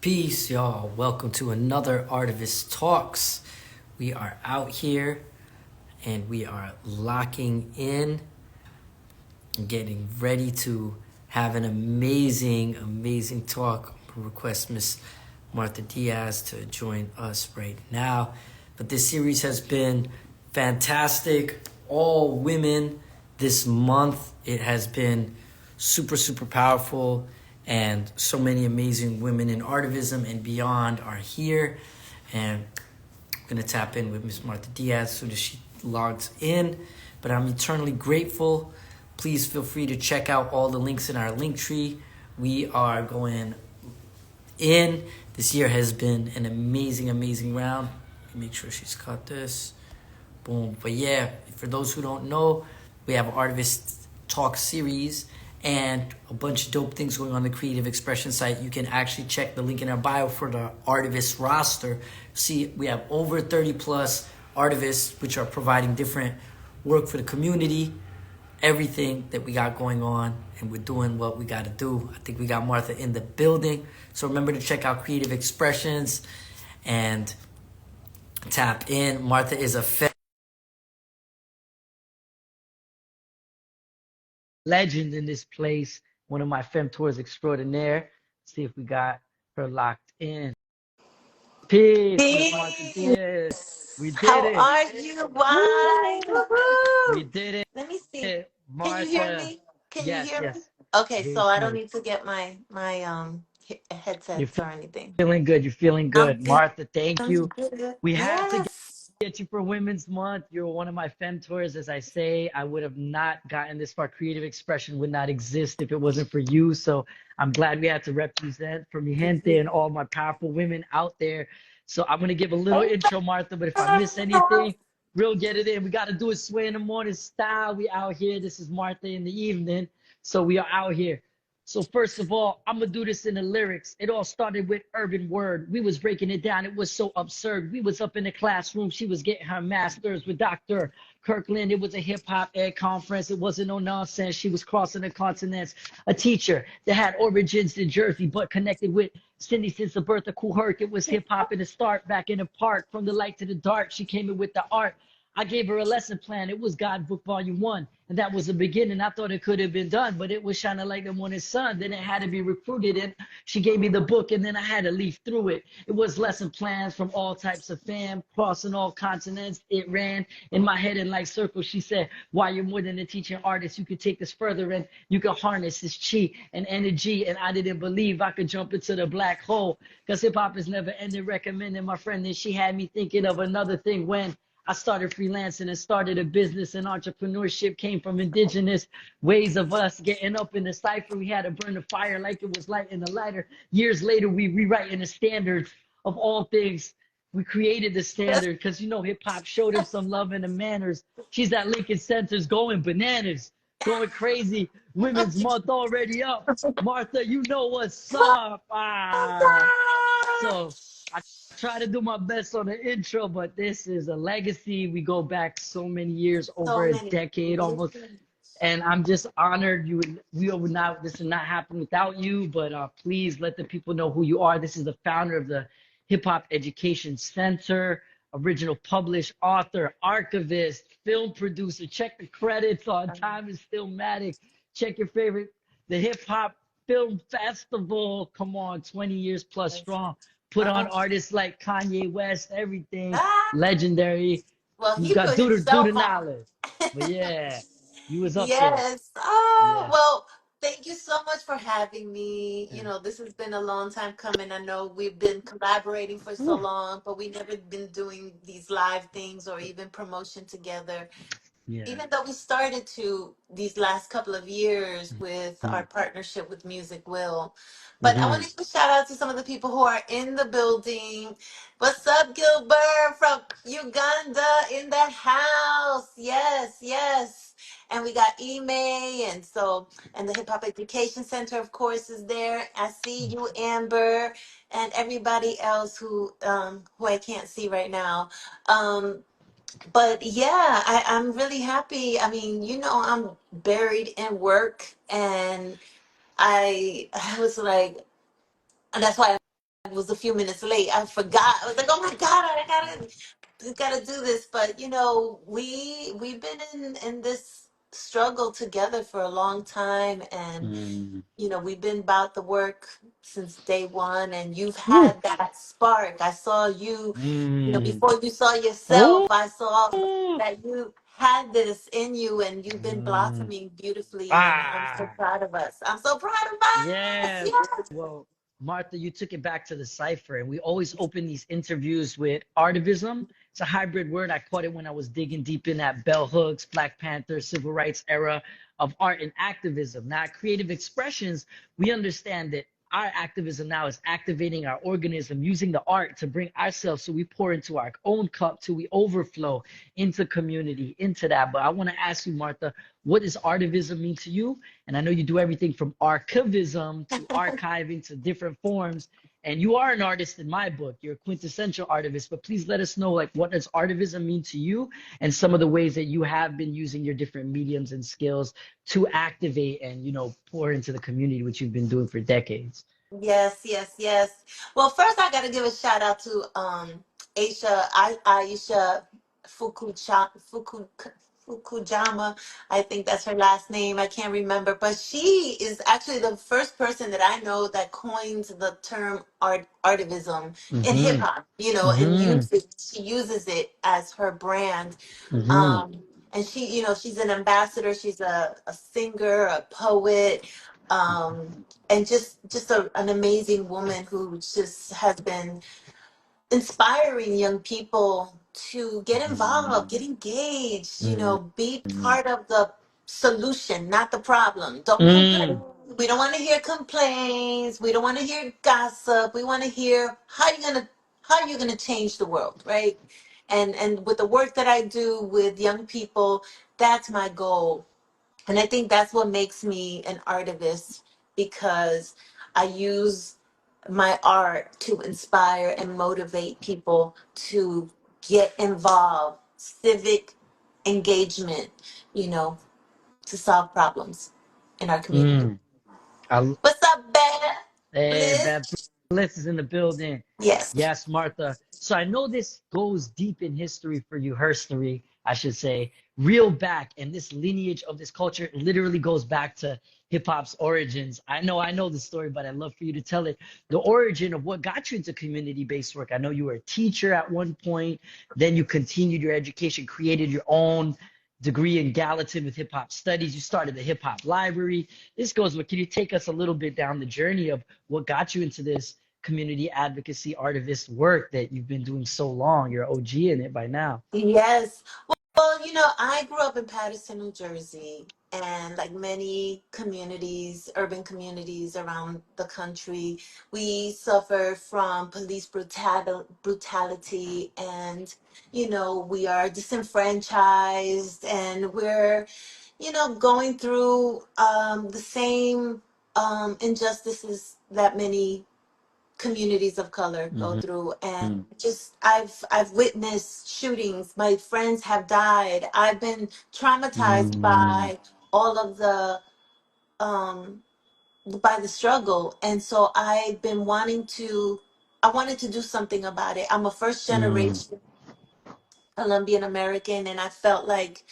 Peace, y'all. Welcome to another Artivist Talks. We are out here and we are locking in and getting ready to have an amazing talk. Request Miss Martha Diaz to join us right now. But this series has been fantastic. All women this month. It has been super powerful, and so many amazing women in artivism and beyond are here. And I'm gonna tap in with Miss Martha Diaz as soon as she logs in. But I'm eternally grateful. Please feel free to check out all the links in our link tree. We are going in. This year has been an amazing round. Let me make sure she's caught this. Boom. But yeah, for those who don't know, we have an Artivist Talk series and a bunch of dope things going on the creative expression site. You can actually check the link in our bio for the Artivist roster. See, we have over 30 plus artivists which are providing different work for the community, everything that we got going on, and we're doing what we got to do. I think we got Martha in the building. So remember to check out Creative Expressions and tap in. Martha is a legend in this place, one of my femtours extraordinaire. See if we got her locked in. Peace, Miss Martha Diaz. We did How it. are you? Why? We Woohoo! did Let me see. it. Can you hear Martha. me? Can you Yes, hear me? yes. Okay, Very so I don't smooth. need to get my You're headsets or anything. feeling good. You're feeling I'm good. feeling Martha, thank you. good. We had to Yes. get you for Women's Month. You're one of my femtours. As I say, I would have not gotten this far. Creative expression would not exist if it wasn't for you. So I'm glad we had to represent for mi gente and all my powerful women out there. So I'm gonna give a little intro, Martha, but if I miss anything, we'll get it in. We gotta do it sway in the morning style. We out here. This is Martha in the evening. So we are out here. So first of all, I'm gonna do this in the lyrics. It all started with urban word. We was breaking it down. It was so absurd. We was up in the classroom. She was getting her master's with Dr. Kirkland. It was a hip hop ed conference. It wasn't no nonsense. She was crossing the continents. A teacher that had origins in Jersey, but connected with Cindy since the birth of Kool Herc. It was hip hop in the start, back in the park, from the light to the dark. She came in with the art. I gave her a lesson plan. It was God Book Volume 1. And that was the beginning. I thought it could have been done, but it was shining like the morning sun. Then it had to be recruited. And she gave me the book, and then I had to leaf through it. It was lesson plans from all types of fam, crossing all continents. It ran in my head in like circles. She said, "Why you're more than a teaching artist. You could take this further and you could harness this chi and energy." And I didn't believe I could jump into the black hole because hip hop is never ending. Recommending my friend. Then she had me thinking of another thing when I started freelancing and started a business, and entrepreneurship came from indigenous ways of us getting up in the cipher. We had to burn the fire like it was light in the lighter. Years later, we rewriting the standards of all things. We created the standard because, hip hop showed him some love and the manners. She's at Lincoln Centers going bananas, going crazy. Women's Month already up. Martha, you know what's up. So I try to do my best on the intro, but this is a legacy. We go back so many years, So over a many. decade almost. And I'm just honored this would not happen without you, but please let the people know who you are. This is the founder of the Hip Hop Education Center, original published author, archivist, film producer. Check the credits on Time is Stillmatic. Check your favorite, the Hip Hop Film Festival. Come on, 20 years plus strong. Put on artists like Kanye West, everything Ah, legendary. well, You he got put do the himself on. knowledge. But yeah, you was up there. Yes. Oh, Yeah. well, thank you so much for having me. Yeah. This has been a long time coming. I know we've been collaborating for so Whew. long, but we never been doing these live things or even promotion together. Yeah. Even though we started to these last couple of years with Mm-hmm. our partnership with Music Will. But I want Mm-hmm. to give a shout out to some of the people who are in the building. What's up, Gilbert from Uganda in the house? Yes, yes. And we got Ime, and the Hip Hop Education Center, of course, is there. I see you, Amber, and everybody else who I can't see right now. Um, but yeah, I'm really happy. I mean, I'm buried in work, and I was like, and that's why was a few minutes late. I forgot. I was like, oh my God, I gotta do this. But we've been in this struggle together for a long time, and Mm. we've been about the work since day one, and you've Woo. had that spark. I saw you, Mm. before you saw yourself, Oh. I saw that you had this in you, and you've been Mm. blossoming beautifully, and I'm so Ah. proud of us. I'm so proud of us. Yeah. Yes. Well, Martha, you took it back to the cipher, and we always open these interviews with artivism. It's a hybrid word. I caught it when I was digging deep in that bell hooks, Black Panther, civil rights era of art and activism. Now, creative expressions, we understand that our activism now is activating our organism, using the art to bring ourselves so we pour into our own cup till we overflow into community, into that. But I want to ask you, Martha, what does artivism mean to you? And I know you do everything from archivism to archiving to different forms. And you are an artist in my book. You're a quintessential artivist. But please let us know, like, what does artivism mean to you, and some of the ways that you have been using your different mediums and skills to activate and pour into the community, which you've been doing for decades. Yes, yes, yes. Well, first I got to give a shout out to Aisha Fuku, Fukujama. I think that's her last name. I can't remember, but she is actually the first person that I know that coins the term artivism in hip Mm-hmm. hop. And Mm-hmm. she uses it as her brand. Mm-hmm. Um, and she's an ambassador. She's a singer, a poet. And just an amazing woman who just has been inspiring young people to get involved, get engaged, be part of the solution, not the problem. Don't complain. Mm-hmm. We don't want to hear complaints. We don't want to hear gossip. We want to hear how you gonna change the world, right? And with the work that I do with young people, that's my goal. And I think that's what makes me an artivist, because I use my art to inspire and motivate people to get involved, civic engagement, you know, to solve problems in our community. Mm. I, What's up, Bad Hey, Bliss? Bad Bliss is in the building. Yes. Yes, Martha. So I know this goes deep in history for you, herstory, I should say, real back. And this lineage of this culture literally goes back to hip hop's origins. I know the story, but I'd love for you to tell it. The origin of what got you into community-based work. I know you were a teacher at one point, then you continued your education, created your own degree in Gallatin with hip hop studies. You started the hip hop library. This goes, but can you take us a little bit down the journey of what got you into this community advocacy artivist work that you've been doing so long? You're OG in it by now. Yes. Well, I grew up in Paterson, New Jersey, and like many communities, urban communities around the country, we suffer from police brutality, and we are disenfranchised, and we're going through the same injustices that many communities of color go Mm-hmm. through. And just I've witnessed shootings. My friends have died. I've been traumatized Mm-hmm. by all of the um by the struggle. And so I wanted to do something about it. I'm a first generation Colombian-American, and I felt like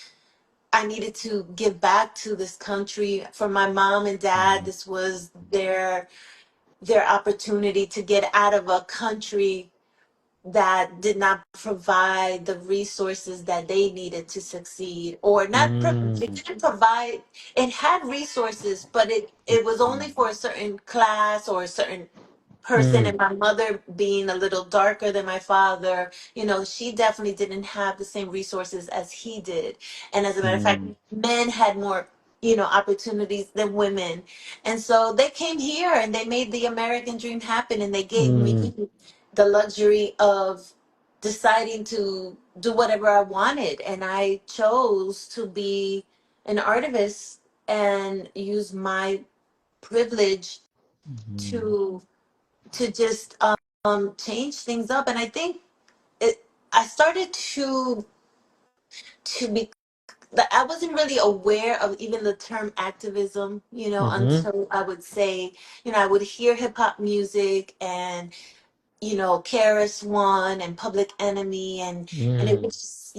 I needed to give back to this country. For my mom and dad, this was their opportunity to get out of a country that did not provide the resources that they needed to succeed, or not it Mm-hmm. didn't provide. It had resources, but it was only for a certain class or a certain person. And my mother, being a little darker than my father, she definitely didn't have the same resources as he did. And as a matter of fact, Mm-hmm. men had more opportunities than women. And so they came here and they made the American dream happen, and they gave me the luxury of deciding to do whatever I wanted. And I chose to be an artivist and use my privilege Mm-hmm. to just change things up. And I think I started to be I wasn't really aware of even the term activism, Mm-hmm. until I would say, I would hear hip hop music, and KRS One and Public Enemy, and it Mm, would just,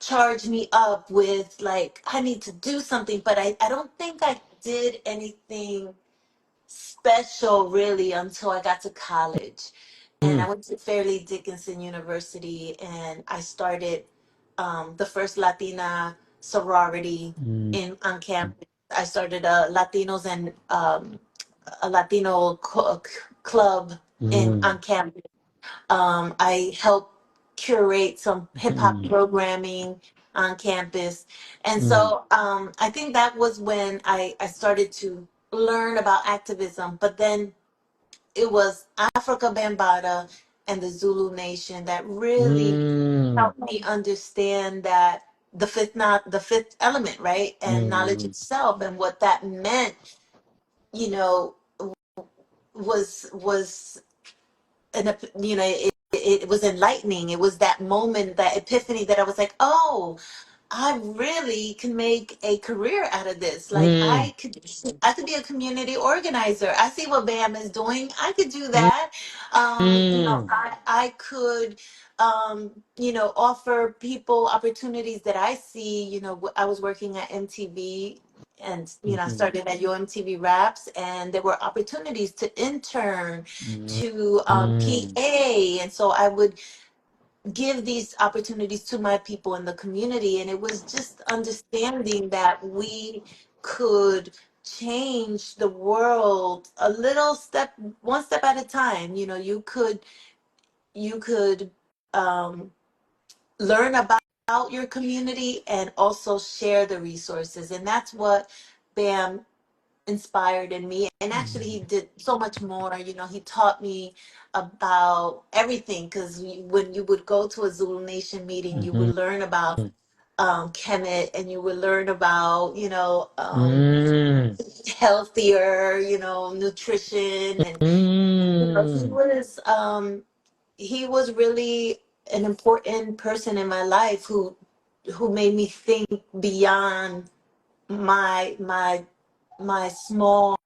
charge me up with like I need to do something, but I don't think I did anything special really until I got to college. And I mm, went to Fairleigh Dickinson University and I started the first Latina sorority mm, on campus. I started a Latinos and a Latino club in mm, on campus. I helped curate some hip hop mm, programming on campus. And mm, so I think that was when I started to learn about activism. But then it was Africa Bambaataa and the Zulu Nation that really mm, helped me understand that the fifth element, right? And knowledge mm, itself and what that meant, you know, was it was enlightening. It was that moment, that epiphany that I was like, oh, I really can make a career out of this. Like mm, I could be a community organizer. I see what BAM is doing. I could do mm, that. mm, I could offer people opportunities that I see. I was working at MTV, and I mhm, started at Yo MTV Raps, and there were opportunities to intern, mm, to mm, PA, and so I would give these opportunities to my people in the community. And it was just understanding that we could change the world a little step, one step at a time. You could um, learn about your community and also share the resources. And that's what BAM inspired in me. And actually, he did so much more. He taught me about everything, because when you would go to a Zulu Nation meeting, you would mhm, learn about Kemet, and you would learn about mm, healthier nutrition. And he mm, was really an important person in my life, who made me think beyond my small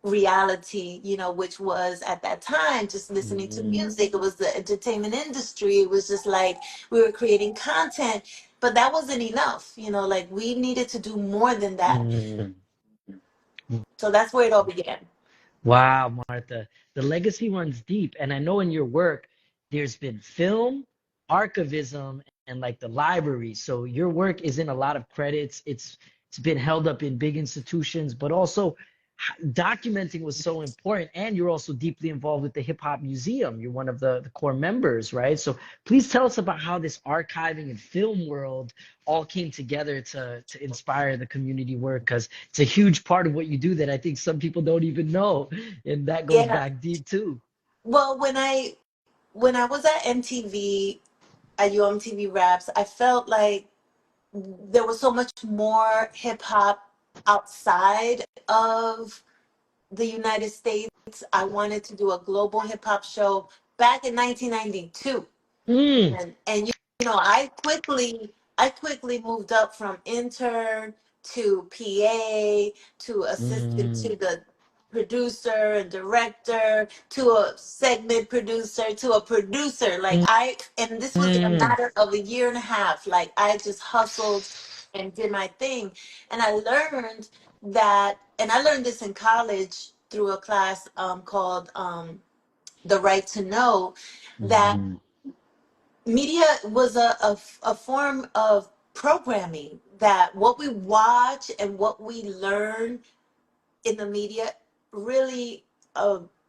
reality, which was at that time just listening to mm, music. It was the entertainment industry. It was just like we were creating content, but that wasn't enough. Like we needed to do more than that. mm. So that's where it all began. Wow, Martha, the legacy runs deep. And I know in your work, there's been film, archivism, and like the library. So your work is in a lot of credits. It's been held up in big institutions, but also documenting was so important. And you're also deeply involved with the Hip Hop Museum. You're one of the core members, right? So please tell us about how this archiving and film world all came together to inspire the community work, because it's a huge part of what you do that I think some people don't even know, and that goes Yeah. back deep too. Well, when I was at MTV, at UMTV Raps, I felt like there was so much more hip hop outside of the United States. I wanted to do a global hip hop show back in 1992. Mm, And I quickly moved up from intern to PA to assistant mm, to the producer and director to a segment producer to a producer. mm, And this was in a mm, matter of a year and a half. Like I just hustled and did my thing. And I learned this in college through a class called The Right to Know, that mm, media was a form of programming, that what we watch and what we learn in the media really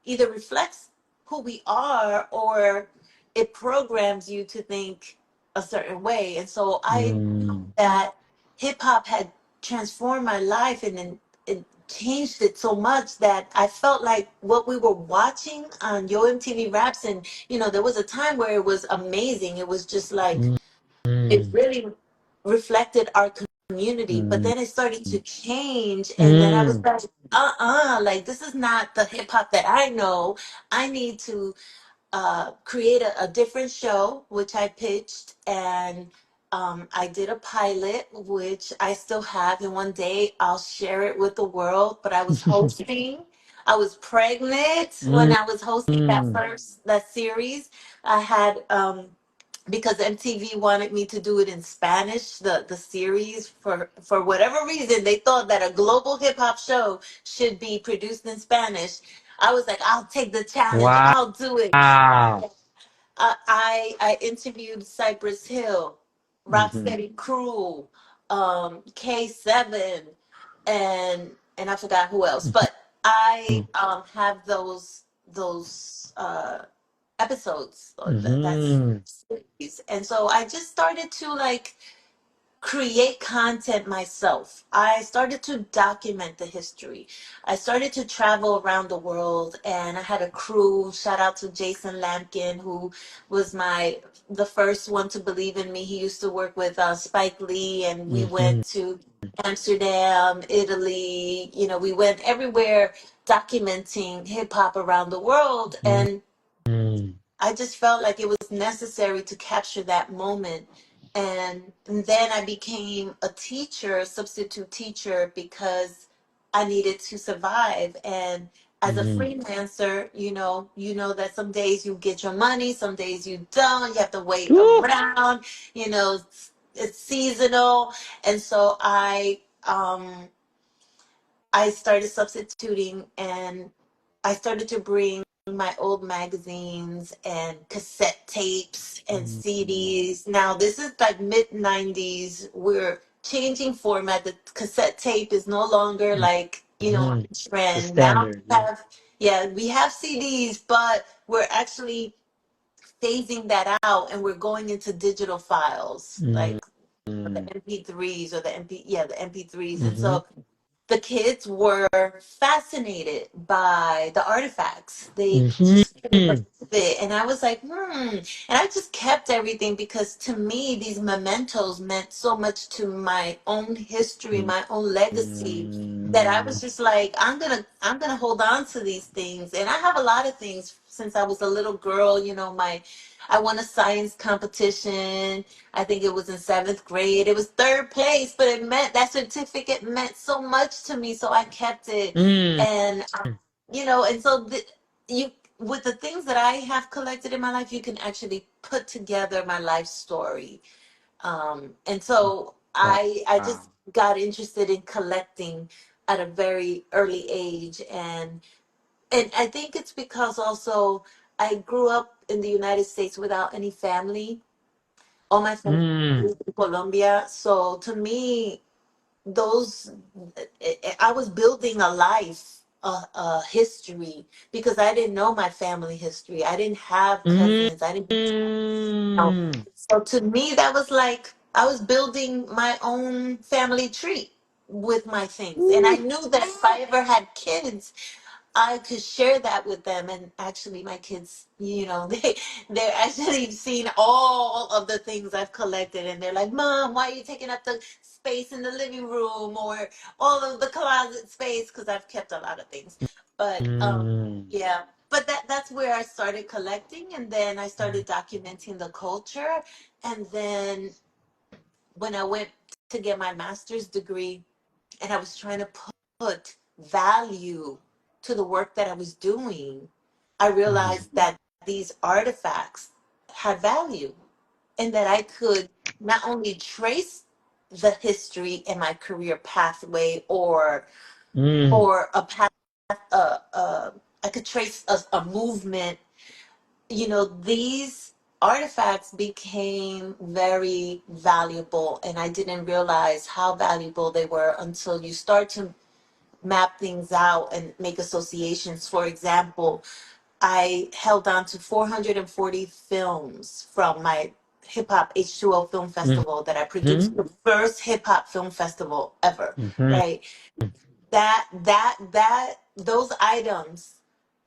either reflects who we are, or it programs you to think a certain way. And so I mm, that hip hop had transformed my life, and then it changed it so much that I felt like what we were watching on Yo MTV Raps, and there was a time where it was amazing. It was just like mm, it mm, really reflected our community, but mm, then it started to change, and then I was mm, like, like this is not the hip hop that I know. I need to create a different show, which I pitched, and I did a pilot, which I still have, and one day I'll share it with the world. But I was hosting I was pregnant when Mm, I was hosting that series. I had because MTV wanted me to do it in Spanish, the series, for whatever reason they thought that a global hip hop show should be produced in Spanish. I was like, I'll take the challenge. wow. I'll do it. I interviewed Cypress Hill, Mm-hmm. Rocksteady Crew, K7, and I forgot who else. But I have those episodes. That's Mm-hmm. series. And so I just started to like create content myself. I started to document the history. I started to travel around the world, and I had a crew. Shout out to Jason Lampkin, who was the first one to believe in me. He used to work with Spike Lee, and we Mm-hmm. went to Amsterdam, Italy. You know, we went everywhere documenting hip hop around the world, and Mm-hmm. I just felt like it was necessary to capture that moment. And then I became a teacher, a substitute teacher, because I needed to survive. And as a Mm-hmm. freelancer, you know that some days you get your money, some days you don't. You have to wait Woo! around. It's seasonal. And so I started substituting, and I started to bring my old magazines and cassette tapes and Mm-hmm. CDs. Now, this is like mid 90s. We're changing format. The cassette tape is no longer like, on Mm-hmm. The trend. Now standard, we yeah. have, yeah, we have CDs, but we're actually phasing that out, and we're going into digital files, like the Mm-hmm. MP3s or the MP3s. And Mm-hmm. so the kids were fascinated by the artifacts. They just couldn't believe it. And I was like, And I just kept everything because to me, these mementos meant so much to my own history, my own legacy, that I was just like, I'm gonna hold on to these things. And I have a lot of things since I was a little girl. I won a science competition. I think it was in seventh grade. It was third place, but that certificate meant so much to me, so I kept it. Mm-hmm. And and so you with the things that I have collected in my life, you can actually put together my life story. And so I Wow. just got interested in collecting at a very early age, and I think it's because also I grew up in the United States without any family. All my family Mm-hmm. moved to Colombia. So to me, those I was building a life, a history, because I didn't know my family history. I didn't have cousins. I didn't know. So to me, that was like I was building my own family tree with my things. And I Woo! knew that if I ever had kids, I could share that with them. And actually, my kids, they're actually seen all of the things I've collected, and they're like, "Mom, why are you taking up the space in the living room or all of the closet space?" Because I've kept a lot of things. But Mm-hmm. yeah, but that's where I started collecting, and then I started documenting the culture, and then when I went to get my master's degree, and I was trying to put value to the work that I was doing, I realized that these artifacts had value, and that I could not only trace the history in my career pathway, Mm-hmm. or a path, I could trace a movement. These artifacts became very valuable, and I didn't realize how valuable they were until you start to map things out and make associations. For example, I held on to 440 films from my hip hop H2O film festival that I produced, the first hip hop film festival ever, Mm-hmm. right? Those items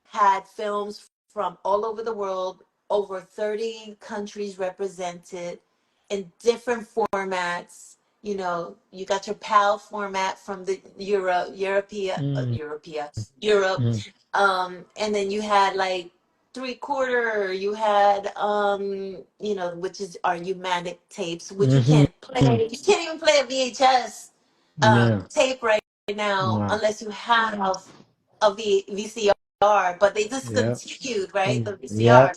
had films from all over the world, over 30 countries represented in different formats. You got your PAL format from the Europe, Mm-hmm. and then you had like three-quarter. You had which is our Humanic tapes, which you Mm-hmm. can't play. You can't even play a VHS Yeah. tape right now Wow. unless you have of the VCR, but they Yep. discontinued, right? Mm, The VCR. yep.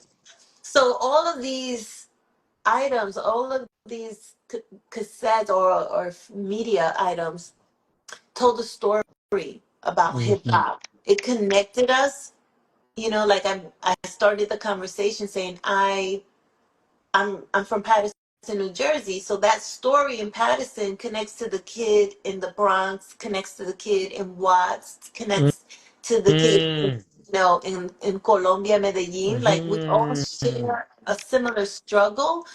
So all of these items, all of these cassettes or media items told a story about hip Hmm. hop. It connected us. You know, like I started the conversation saying I'm from Patterson, New Jersey. So that story in Patterson connects to the kid in the Bronx, connects to the kid in Watts, connects to the kid, Mm-hmm. in Colombia, Medellin. Like we all share a similar struggle,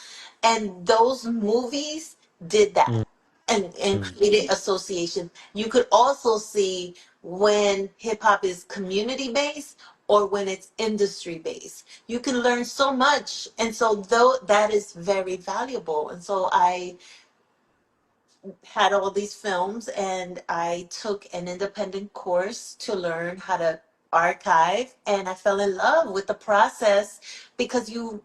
and those movies did that and created association. You could also see when hip hop is community based or when it's industry based. You can learn so much. And so though that is very valuable. And so I had all these films and I took an independent course to learn how to archive, and I fell in love with the process because you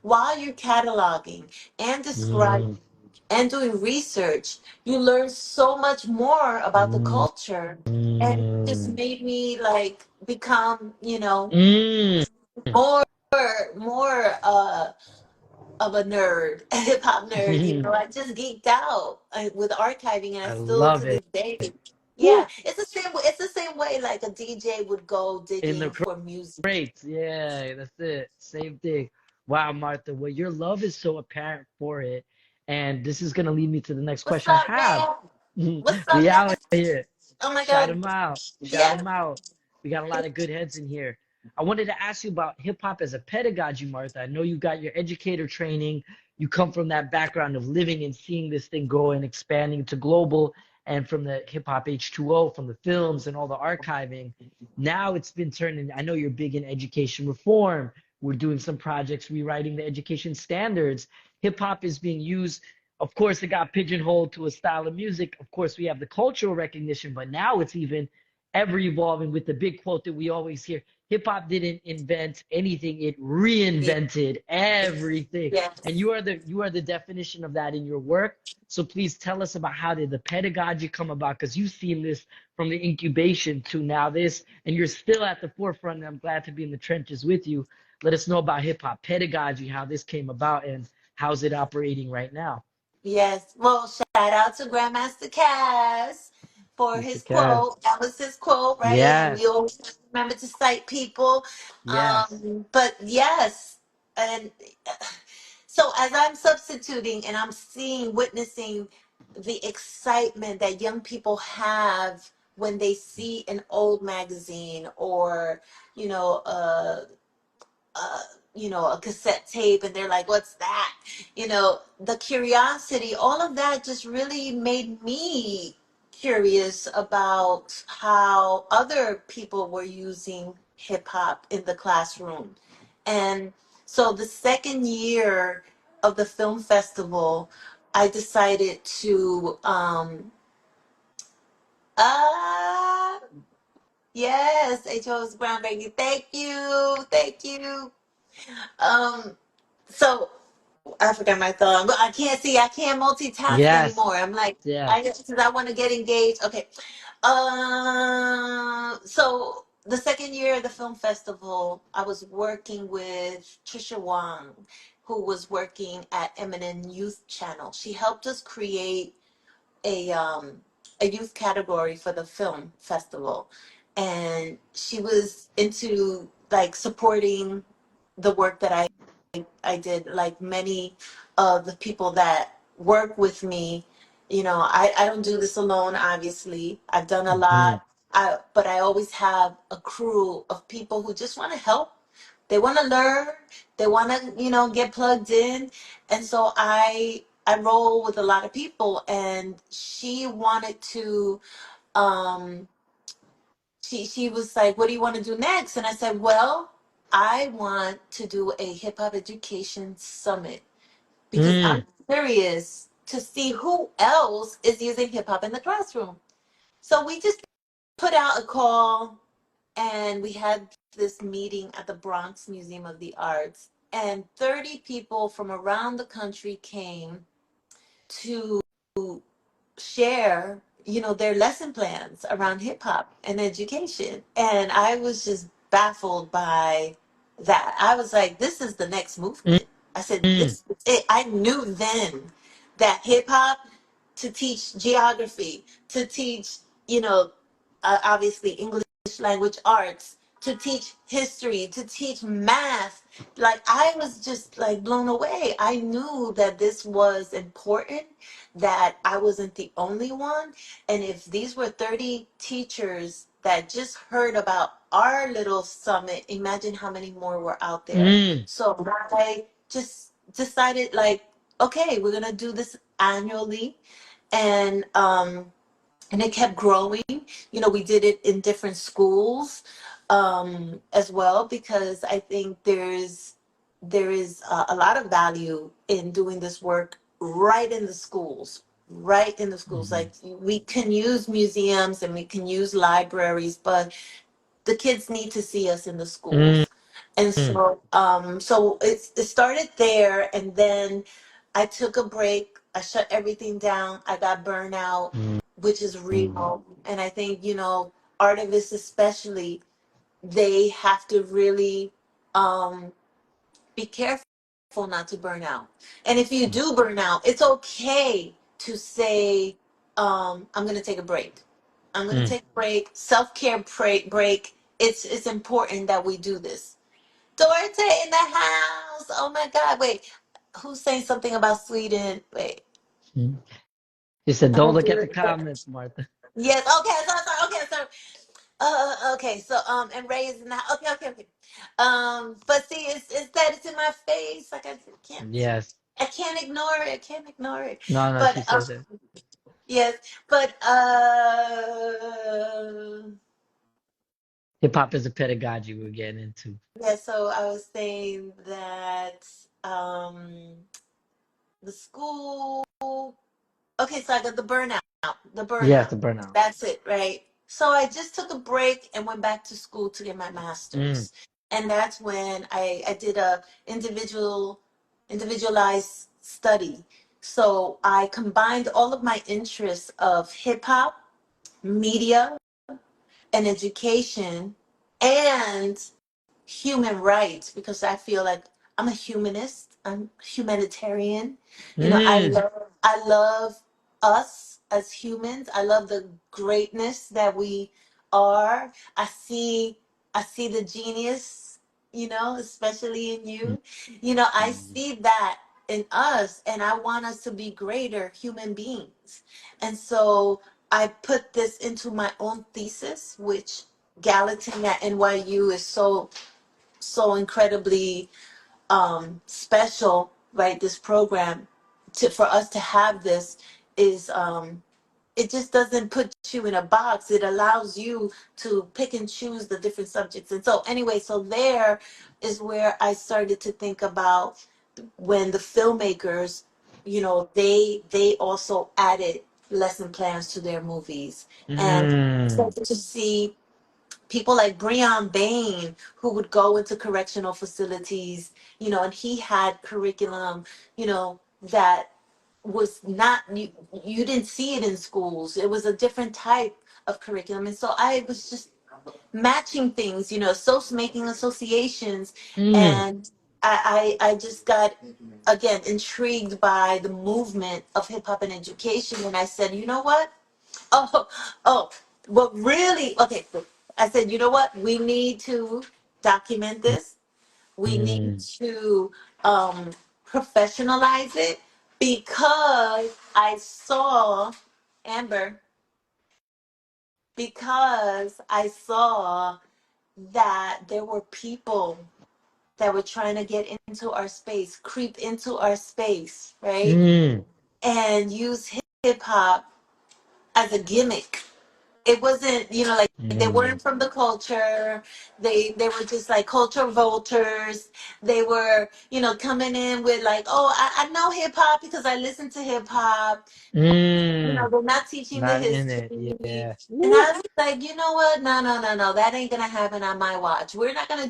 while you're cataloging and describing Mm-hmm. and doing research, you learn so much more about the Mm-hmm. culture. And it just made me like become, Mm-hmm. more more of a nerd, a hip hop nerd. I just geeked out with archiving, and I I still love to it. this day. Yeah, Woo. it's the same. It's the same way like a DJ would go In digging the for music. Great. Yeah, that's it. Same thing. Wow, Martha. Well, your love is so apparent for it. And this is going to lead me to the next What's question I up, have. man? What's up, We out man? here. Oh my Shout God. them out. Shout Yeah. them out. We got a lot of good heads in here. I wanted to ask you about hip hop as a pedagogy, Martha. I know you got your educator training. You come from that background of living and seeing this thing go and expanding to global, and from the hip hop H2O, from the films and all the archiving. Now it's been turned in. I know you're big in education reform. We're doing some projects rewriting the education standards. Hip hop is being used. Of course, it got pigeonholed to a style of music. Of course, we have the cultural recognition, but now it's even ever evolving with the big quote that we always hear. Hip hop didn't invent anything, it reinvented everything. And Yes. you are the definition of that in your work. So please tell us about how did the pedagogy come about? Because you've seen this from the incubation to now this, and you're still at the forefront. And I'm glad to be in the trenches with you. Let us know about hip hop pedagogy, how this came about, and how's it operating right now. Yes. Well, shout out to Grandmaster Cass for Mr. his Kev. quote. That was his quote, right? And we Yes. always remember to cite people. Yes. But yes, and so as I'm substituting and I'm seeing, witnessing the excitement that young people have when they see an old magazine or, you know, uh, uh, a cassette tape, and they're like, what's that? The curiosity, all of that just really made me curious about how other people were using hip hop in the classroom. And so the second year of the film festival, I decided to, uh, yes, HO's groundbreaking. Thank you. Thank you. Um, So I forgot my thought, but I can't see. I can't multitask Yes. anymore. I'm like, Yes. because I want to get engaged. Okay. So the second year of the film festival, I was working with Trisha Wang, who was working at Eminent Youth Channel. She helped us create a um a youth category for the film festival, and she was into like supporting the work that I did. Like many of the people that work with me, I don't do this alone. Obviously, I've done a Hmm. lot. But I always have a crew of people who just want to help. They want to learn. They want to, get plugged in. And so I roll with a lot of people, and she wanted to. Um, she was like, "What do you want to do next?" And I said, "Well, I want to do a hip hop education summit because Mm. I'm curious to see who else is using hip hop in the classroom." So we just put out a call, and we had this meeting at the Bronx Museum of the Arts, and 30 people from around the country came to share their lesson plans around hip hop and education. And I was just baffled by that. I was like, this is the next movement. I said, Mm, this is it. I knew then that hip hop, to teach geography, to teach, obviously English language arts, to teach history, to teach math. Like, I was just like blown away. I knew that this was important, that I wasn't the only one. And if these were 30 teachers that just heard about our little summit, imagine how many more were out there. mm, So I just decided, like, okay, we're gonna do this annually. And it kept growing. We did it in different schools, as well, because I think there is a lot of value in doing this work right in the schools. Right in the schools. mm, Like, we can use museums and we can use libraries, but the kids need to see us in the mm, schools. And mm, so it started there, and then I took a break. I shut everything down. I got burnout, mm, which is mm, real. And I think, artists especially, they have to really um, be careful not to burn out. And if you do burn out, it's okay to say, I'm going to take a break. I'm going to mm. take a break. Self-care break. It's important that we do this. Dorte in the house. Oh my God. Wait, who's saying something about Sweden? Wait. Mm. You said, I don't don't look at do the it. comments, Martha. Yes. Okay. Okay. So okay. So and Ray is in the okay. Okay. Okay. But see, it's that it's in my face. Like, can't. Yes. I can't ignore it. I can't ignore it. No, no, she But says it. yes. But Hip hop is a pedagogy we're getting into. yeah. So I was saying that um the school. Okay, so I got the burnout. The Yes, burnout. the burnout. That's it, right? So I just took a break and went back to school to get my Mm, master's. And that's when I did a individualized study. So I combined all of my interests of hip hop, media, and education, and human rights, because I feel like I'm a humanist. I'm humanitarian. I mm, love us as humans. I love the greatness that we are. I see the genius, especially in you. I mm, see that in us, and I want us to be greater human beings. And so I put this into my own thesis, which Gallatin at NYU is so incredibly special, right? This program, for us to have this, is it just doesn't put you in a box. It allows you to pick and choose the different subjects. And so anyway, so there is where I started to think about when the filmmakers, they also added lesson plans to their movies. And mm, started to see people like Breon Bain, who would go into correctional facilities, and he had curriculum, that was not, you didn't see it in schools. It was a different type of curriculum. And so I was just matching things, making associations. mm. And I just got, again, intrigued by the movement of hip hop and education. And I said, you know what? Oh, oh, well, really? Okay, so I said, you know what? We need to document this. We need Mm, to um, professionalize it, because I saw, Amber, because I saw that there were people that were trying to get into our space, creep into our space, right? mm, And use hip hop as a gimmick. It wasn't, like, they mm, weren't from the culture. They were just like culture vultures. They were, coming in with like, oh, I know hip hop because I listen to hip hop. mm. They're not teaching the Not in history. it. Yeah. And Woo. I was like, you know what? No, no, no, no. That ain't gonna happen on my watch. We're not gonna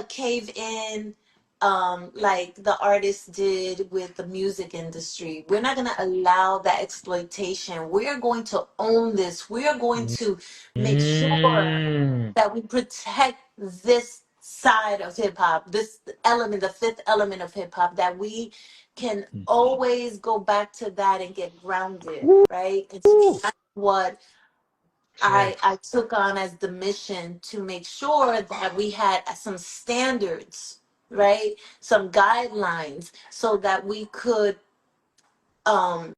cave in like the artists did with the music industry. We're not going to allow that exploitation. We are going to own this. We are going to make sure Mm. that we protect this side of hip hop, this element, the fifth element of hip hop, that we can always go back to that and get grounded, right? And so Woo. that's what Yeah. I took on as the mission, to make sure that we had some standards, right? Some guidelines, so that we could um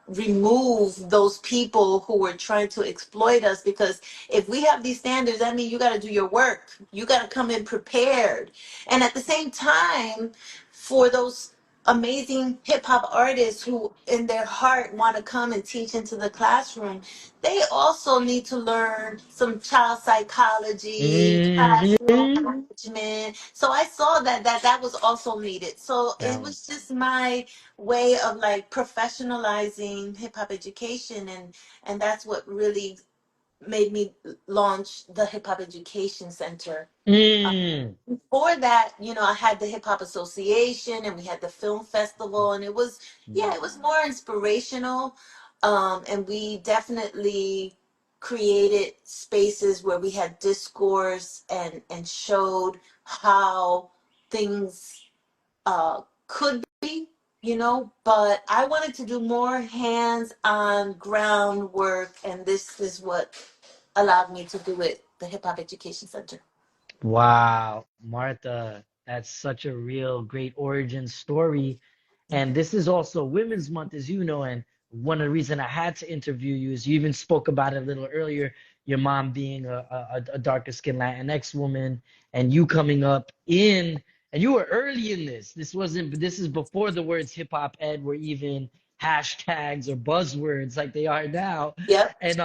remove those people who were trying to exploit us. Because if we have these standards, that means you got to do your work. You got to come in prepared. And at the same time, for those amazing hip hop artists who in their heart want to come and teach into the classroom, they also need to learn some child psychology, classroom Mm-hmm. management. So I saw that was also needed. So it was Balance. just my way of like professionalizing hip hop education, and that's what really made me launch the Hip Hop Education Center. Mm. Before that, I had the Hip Hop Association, and we had the film festival, and it was, yeah, it was more inspirational. And we definitely created spaces where we had discourse and showed how things could be, but I wanted to do more hands-on groundwork, and this is what allowed me to do it, the Hip Hop Education Center. Wow, Martha, that's such a real great origin story. And this is also Women's Month, as you know, and one of the reasons I had to interview you is you even spoke about it a little earlier, your mom being a darker skinned Latinx woman, and you coming up in, and you were early in this. This is before the words hip hop ed were even hashtags or buzzwords like they are now. Yep. And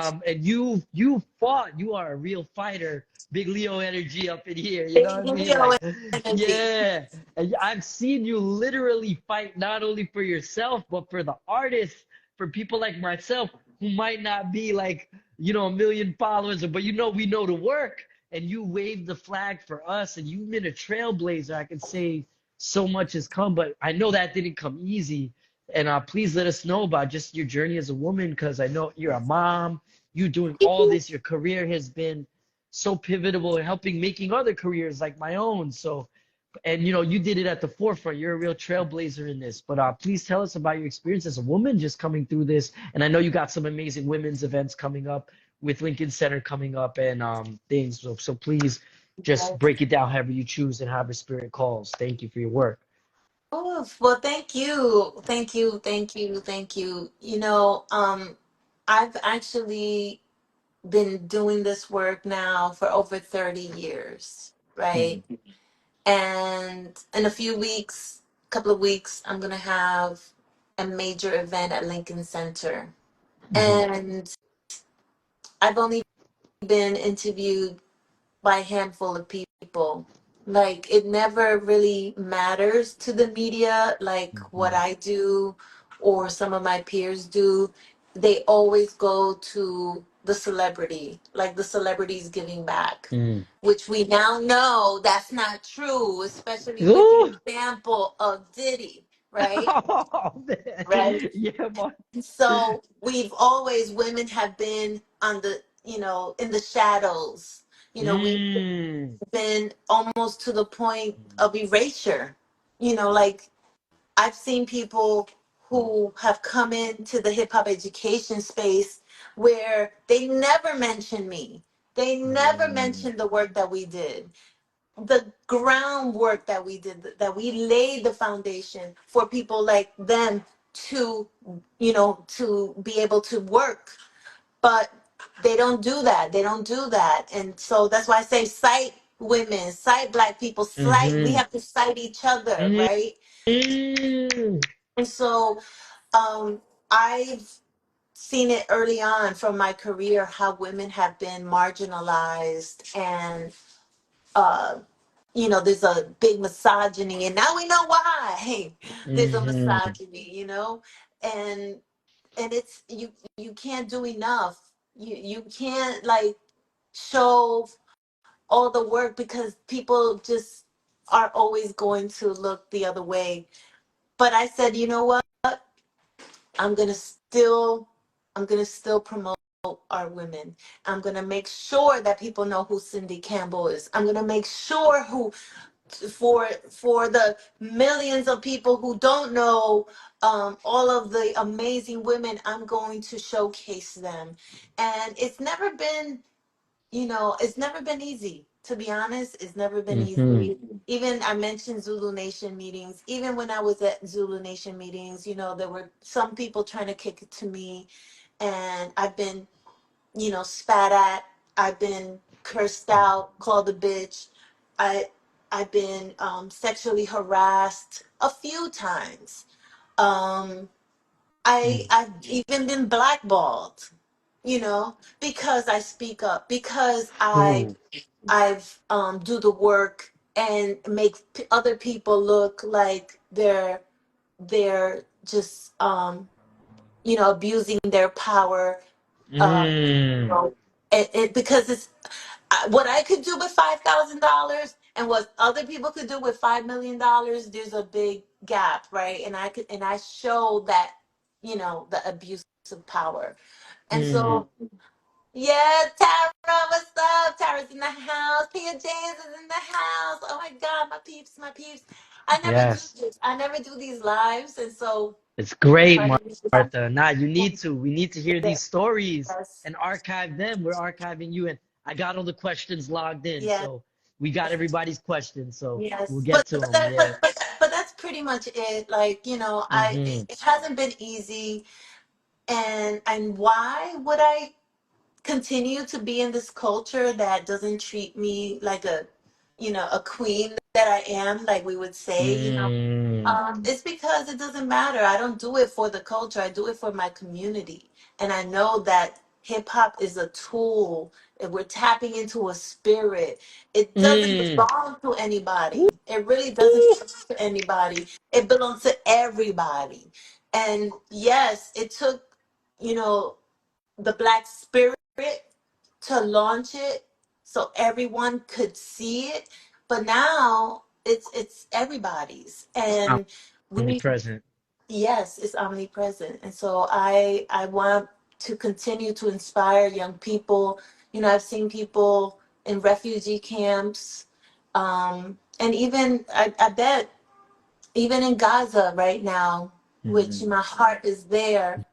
you fought, you are a real fighter. Big Leo energy up in here, you know Big what I mean? Leo Like, energy. yeah. And I've seen you literally fight not only for yourself, but for the artists, for people like myself who might not be like, a million followers, but we know the work. And you waved the flag for us, and you've been a trailblazer. I can say so much has come, but I know that didn't come easy. And please let us know about just your journey as a woman, because I know you're a mom, you doing all this, your career has been so pivotal in helping making other careers like my own. So, and you did it at the forefront. You're a real trailblazer in this. But please tell us about your experience as a woman just coming through this. And I know you got some amazing women's events coming up with Lincoln Center coming up and things. So please just break it down however you choose and however spirit calls. Thank you for your work. Oh, well, thank you. Thank you. Thank you. Thank you. I've actually been doing this work now for over 30 years, right? Mhm. And in a few weeks, couple of weeks, I'm going to have a major event at Lincoln Center. Mhm. And I've only been interviewed by a handful of people. Like, it never really matters to the media, like what Mhm. I do or some of my peers do. They always go to the celebrity, like the celebrities giving back, Mm. which we now know that's not true, especially with the Ooh. example of Diddy, right? Oh, Right. man. Yeah, boy. So we've always, women have been on the, in the shadows. We've Mm. been almost to the point of erasure. Like, I've seen people who have come into the hip hop education space where they never mentioned me. They never Mm. mentioned the work that we did, the groundwork that we did, that we laid the foundation for people like them to, to be able to work. But they don't do that. They don't do that. And so that's why I say cite women, cite Black people, we Mhm. have to cite each other, Mhm. right? And so I've seen it early on from my career, how women have been marginalized, and uh, there's a big misogyny, and now we know why. There's a Mhm. misogyny, and it's, you can't do enough. You can't, like, show all the work, because people just are always going to look the other way. But I said, you know what? I'm gonna still I'm gonna still promote our women. I'm gonna make sure that people know who Cindy Campbell is. I'm gonna make sure who for the millions of people who don't know all of the amazing women, I'm going to showcase them. And it's never been, it's never been easy. To be honest, it's never been Mm-hmm. easy. Even I mentioned Zulu Nation meetings. Even when I was at Zulu Nation meetings, there were some people trying to kick it to me, and I've been, spat at. I've been cursed out, called a bitch. I I've been sexually harassed a few times. Um, I've even been blackballed, because I speak up, because Ooh. I've do the work and make other people look like they're just abusing their power. Um, Mm. because it's what I could do with $5,000 and what other people could do with $5 million. There's a big gap, right? And I show that, the abuse of power. And Mm. so, yeah, Tara, what's up? Tara's in the house. Pia James is in the house. Oh my God, my peeps, my peeps. I never do Yes. this. I never do these lives, and so It's great, part of me is like, Martha. Nah, you need to. We need to hear these stories yes, and archive them. We're archiving you, and I got all the questions logged in, yes, so we got everybody's questions. So we'll yes. get But to but them. that, Yeah. but that's pretty much it. Like, Mm-hmm. it hasn't been easy, and why would I continue to be in this culture that doesn't treat me like a queen that I am, like we would say, Mm. it's because it doesn't matter. I don't do it for the culture. I do it for my community. And I know that hip hop is a tool, and we're tapping into a spirit. It doesn't Mm. belong to Woo. anybody. It really doesn't belong to anybody. It belongs to everybody. And yes, it took, you know, the black spirit to launch it so everyone could see it, but now it's everybody's, It's and we omnipresent. yes, it's omnipresent. And so I want to continue to inspire young people. I've seen people in refugee camps, and even I bet even in Gaza right now, which Mm-hmm. my heart is there,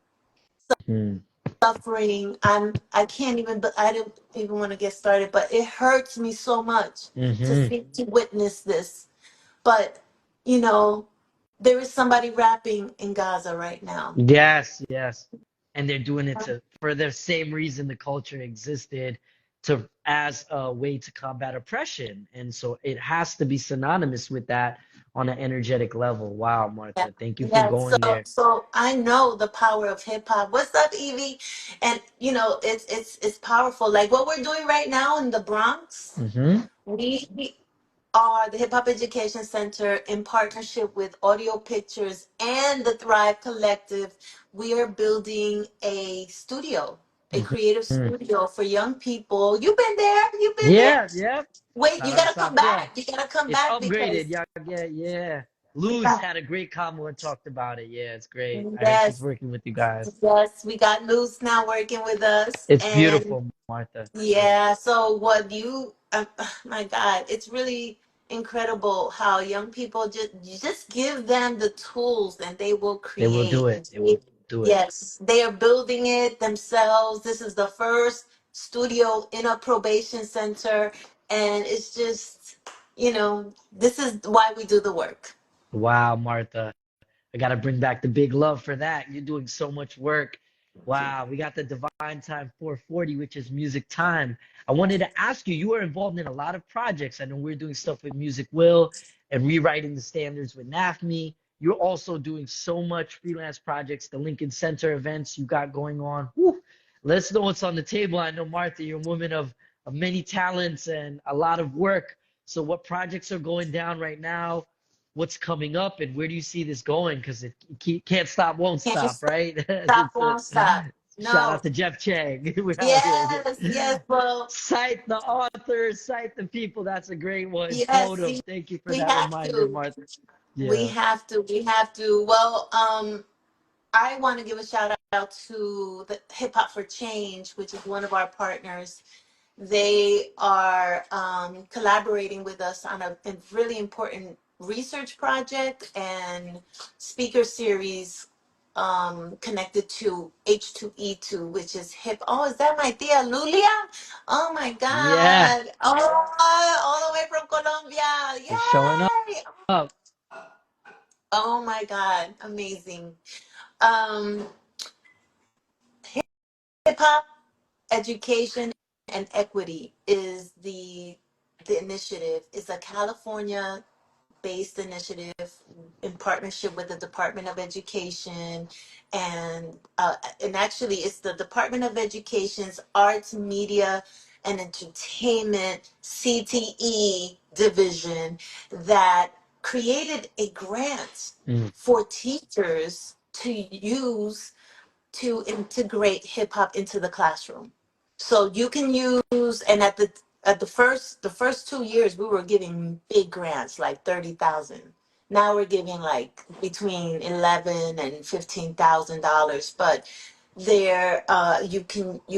suffering. I can't even, but I don't even want to get started, but it hurts me so much to Mm-hmm. see, to witness this. But, you know, there is somebody rapping in Gaza right now. Yes, yes. And they're doing it to for the same reason the culture existed, to as a way to combat oppression. And so it has to be synonymous with that on an energetic level. Wow, Yeah. Martha, thank you for Yeah, going so there. so I know the power of hip hop. What's up, Evie? And it's powerful. Like what we're doing right now in the Bronx. Mm-hmm. We are the Hip Hop Education Center in partnership with Audio Pictures and the Thrive Collective. We are building a studio, a creative Mm-hmm. studio for young people. You've been there. You've been there. Yeah, yeah. Wait, you gotta come Sarasate. back. You gotta come It's back upgraded. because Yeah, yeah, yeah. we Luz got had a great combo and talked about it. Yeah, it's great. I heard she's yes, working with you guys. yes, we got Luz now working with us, It's and beautiful, Martha. Yeah, yeah, so what you, my God, it's really incredible how young people just you just give them the tools and they will they will do create. it. They will do it. Yes, they are building it themselves. This is the first studio in a probation center, and it's just, this is why we do the work. Wow, Martha. I got to bring back the big love for that. You're doing so much work. Wow, we got the Divine Time 440, which is music time. I wanted to ask you, you are involved in a lot of projects. I know we're doing stuff with Music Will and rewriting the standards with NAFME. You're also doing so much freelance projects, the Lincoln Center events you got going on. Whew. Let's know what's on the table. I know, Martha, you're a woman of many talents and a lot of work. So what projects are going down right now? What's coming up, and where do you see this going? Because it can't stop, won't Can't stop, right? stop, It's a, won't stop. Shout No. out to Jeff Chang. We out here. Yes, yes. Well, Cite the authors, cite the people. That's a great one. Quote yes, them. Thank you for we that have reminder, to. Martha. We Yeah. have to. We have to. Well, I want to give a shout out to the Hip Hop for Change, which is one of our partners. They are collaborating with us on a really important research project and speaker series connected to H2E2, which is hip. Oh, is that my tia Lulia? Oh my Yeah. God. Oh, all the way from Colombia. They're showing Yay. up. Oh my God. Amazing. Um, Hip hop education and equity is the initiative. It's a California based initiative in partnership with the Department of Education, and actually it's the Department of Education's Arts, Media, and Entertainment CTE division that created a grant Mm, for teachers to use to integrate hip hop into the classroom. So you can use, and at the first 2 years we were giving big grants like 30,000. Now we're giving like between 11 and $15,000. But there, you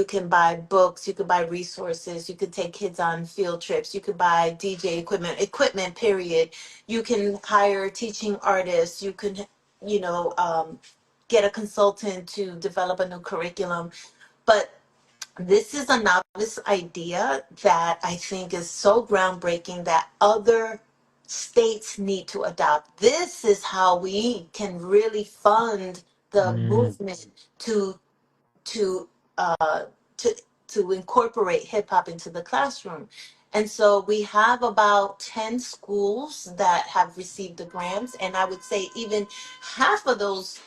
can buy books, you could buy resources, you could take kids on field trips, you could buy DJ equipment. Period. You can hire teaching artists. You can, get a consultant to develop a new curriculum. But this is a novice idea that I think is so groundbreaking that other states need to adopt. This is how we can really fund the mm, movement to uh, to to incorporate hip hop into the classroom. And so we have about 10 schools that have received the grants, and I would say even half of those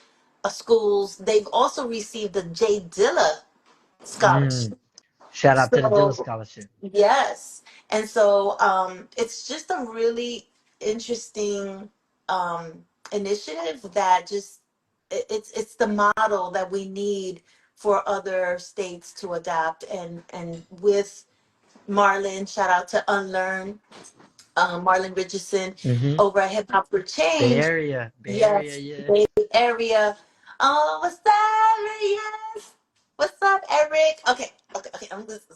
schools, they've also received the J. Dilla mm. scholarship. Shout out to the Dilla So Scholarship. yes, and so it's just a really interesting initiative that just it's the model that we need for other states to adopt. And with Marlon, shout out to Unlearn, Marlon Richardson Hmm. over at Hip Hop for Bay Change. Area. Bay Area, Yes, yeah. Bay Area. Oh, what's up, yes? What's up, Eric? Okay. I'm just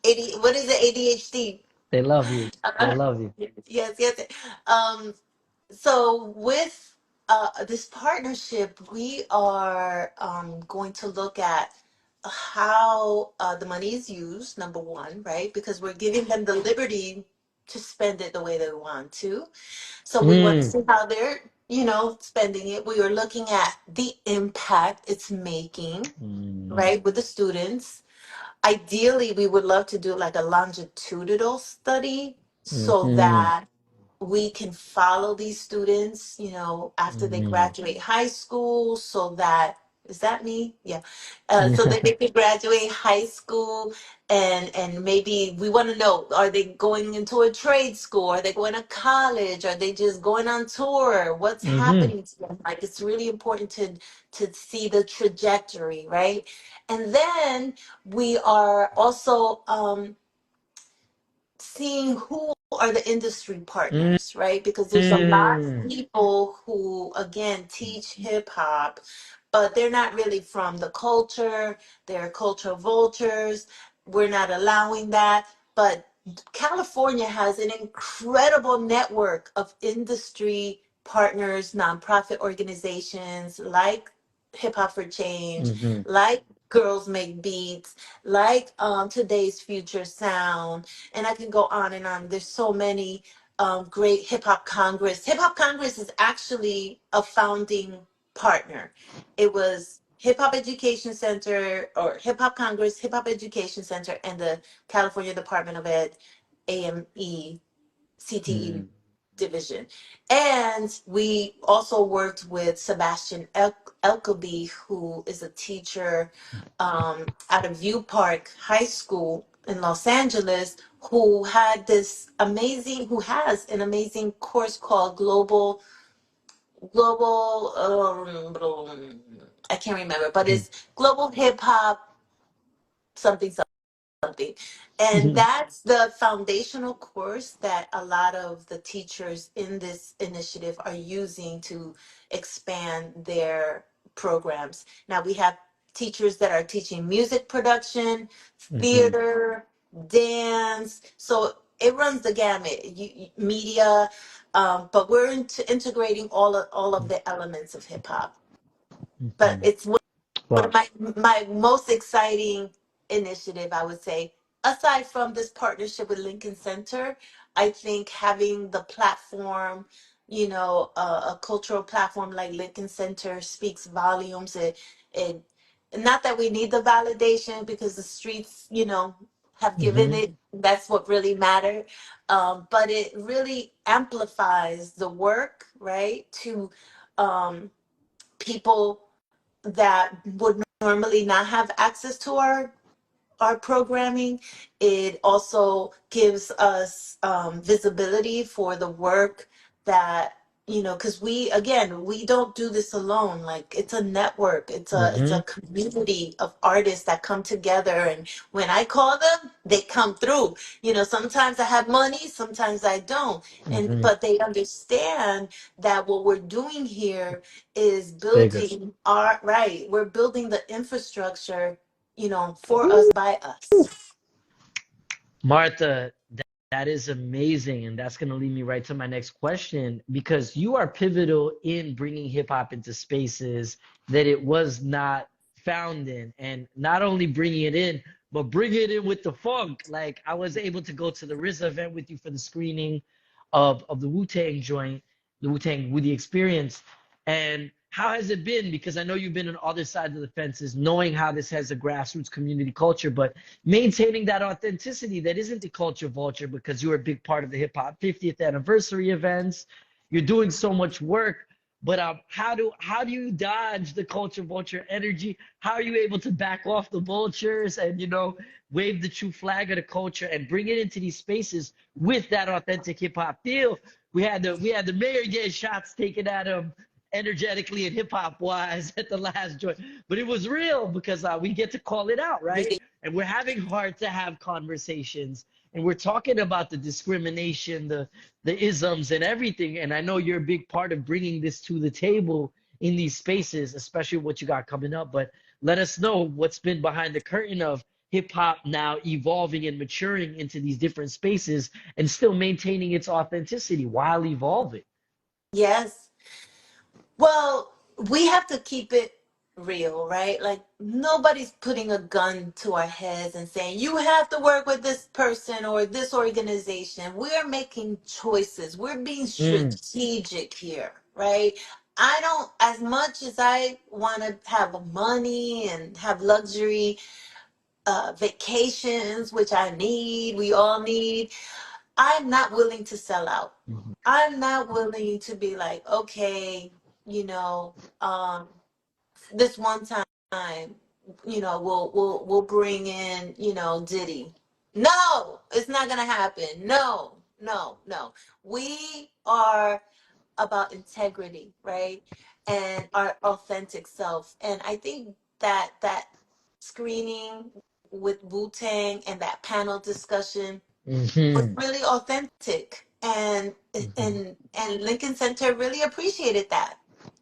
80. What is it? ADHD. They love you. They love you. Yes. Um, so with this partnership, we are going to look at how the money is used, number one, right? Because we're giving them the liberty to spend it the way they want to. So we want to Mm, see how they're, spending it. We are looking at the impact it's making, mm, right, with the students. Ideally, we would love to do like a longitudinal study so mm, that we can follow these students, after they mm. graduate high school, so that, is that me? Yeah. So that they can graduate high school, and maybe we want to know, are they going into a trade school? Are they going to college? Are they just going on tour? What's Hmm. happening to them? Like, it's really important to see the trajectory, right? And then we are also seeing who are the industry Mm, partners, right? Because there's a lot of mm, people who, again, teach hip hop, but they're not really from the culture. They're culture vultures. We're not allowing that. But California has an incredible network of industry partners, nonprofit organizations like Hip Hop for Change, mhm, like Girls Make Beats, like Today's Future Sound, and I can go on and on. There's so many great Hip Hop Congress. Hip Hop Congress is actually a founding partner. It was Hip Hop Education Center, or Hip Hop Congress, Hip Hop Education Center, and the California Department of Ed, AME, CTE mm, division. And we also worked with Sebastian Elkeby, who is a teacher out of View Park High School in Los Angeles, who has an amazing course called Global I can't remember, but it's Global Hip Hop something something. And that's the foundational course that a lot of the teachers in this initiative are using to expand their programs. Now we have teachers that are teaching music production, theater, dance. So it runs the gamut, media, but we're integrating all of the elements of hip hop. But it's one of Wow. my most exciting initiative, I would say, aside from this partnership with Lincoln Center. I think having the platform, a cultural platform like Lincoln Center speaks volumes. It not that we need the validation because the streets, have given Hmm. it. That's what really mattered. But it really amplifies the work, right? To people that would normally not have access to our programming. It also gives us visibility for the work that, because we don't do this alone. Like, it's a network. It's a Hmm. community of artists that come together. And when I call them, they come through. Sometimes I have money, sometimes I don't. Hmm. But they understand that what we're doing here is It's bigger. building right. We're building the infrastructure, for us, by us. Martha, that is amazing. And that's going to lead me right to my next question because you are pivotal in bringing hip hop into spaces that it was not found in. And not only bringing it in, but bringing it in with the funk. Like I was able to go to the RZA event with you for the screening of the Wu-Tang joint, the Wu-Tang Woody Experience. And how has it been? Because I know you've been on other sides of the fences, knowing how this has a grassroots community culture, but maintaining that authenticity that isn't the culture vulture because you're a big part of the hip hop 50th anniversary events. You're doing so much work, but how do you dodge the culture vulture energy? How are you able to back off the vultures and wave the true flag of the culture and bring it into these spaces with that authentic hip hop feel? We had the mayor getting shots taken at him energetically and hip hop wise at the last joint, but it was real because we get to call it out, right? And we're having hard to have conversations, and we're talking about the discrimination, the isms and everything. And I know you're a big part of bringing this to the table in these spaces, especially what you got coming up. But let us know what's been behind the curtain of hip hop now evolving and maturing into these different spaces and still maintaining its authenticity while evolving. Yes. Well, we have to keep it real, right? Like, nobody's putting a gun to our heads and saying, you have to work with this person or this organization. We're making choices. We're being Mm, strategic here, right? I don't, as much as I want to have money and have luxury vacations, which we all need, I'm not willing to sell out. mhm, I'm not willing to be like, okay, this one time, we'll bring in, Diddy. No, it's not gonna happen. No, no, no. We are about integrity, right? And our authentic self. And I think that screening with Wu-Tang and that panel discussion was mhm, really authentic. And mhm. and Lincoln Center really appreciated that.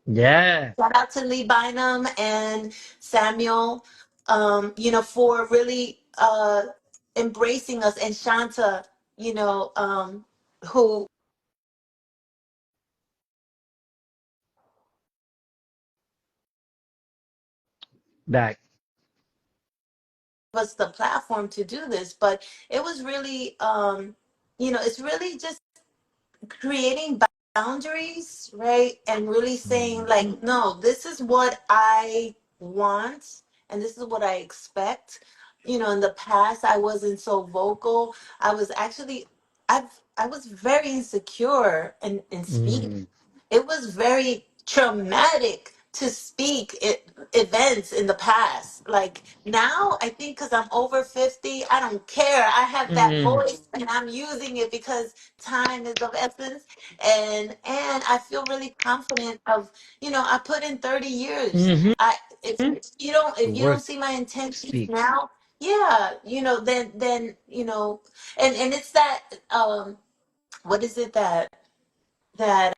Yeah. Shout out to Lee Bynum and Samuel, for really embracing us, and Shanta, who Back. was the platform to do this. But it was really, it's really just creating boundaries, right? And really saying, Mhm, like, no, this is what I want and this is what I expect. In the past, I wasn't so vocal. I was actually, I was very insecure in speaking. mhm, It was very traumatic to speak at events in the past. Like now, I think because I'm over 50, I don't care. I have that Mm, voice and I'm using it because time is of essence. And I feel really confident of, I put in 30 years. mm-hmm. I if The you don't work see my intentions speaks. now, yeah, then and it's that what is it that that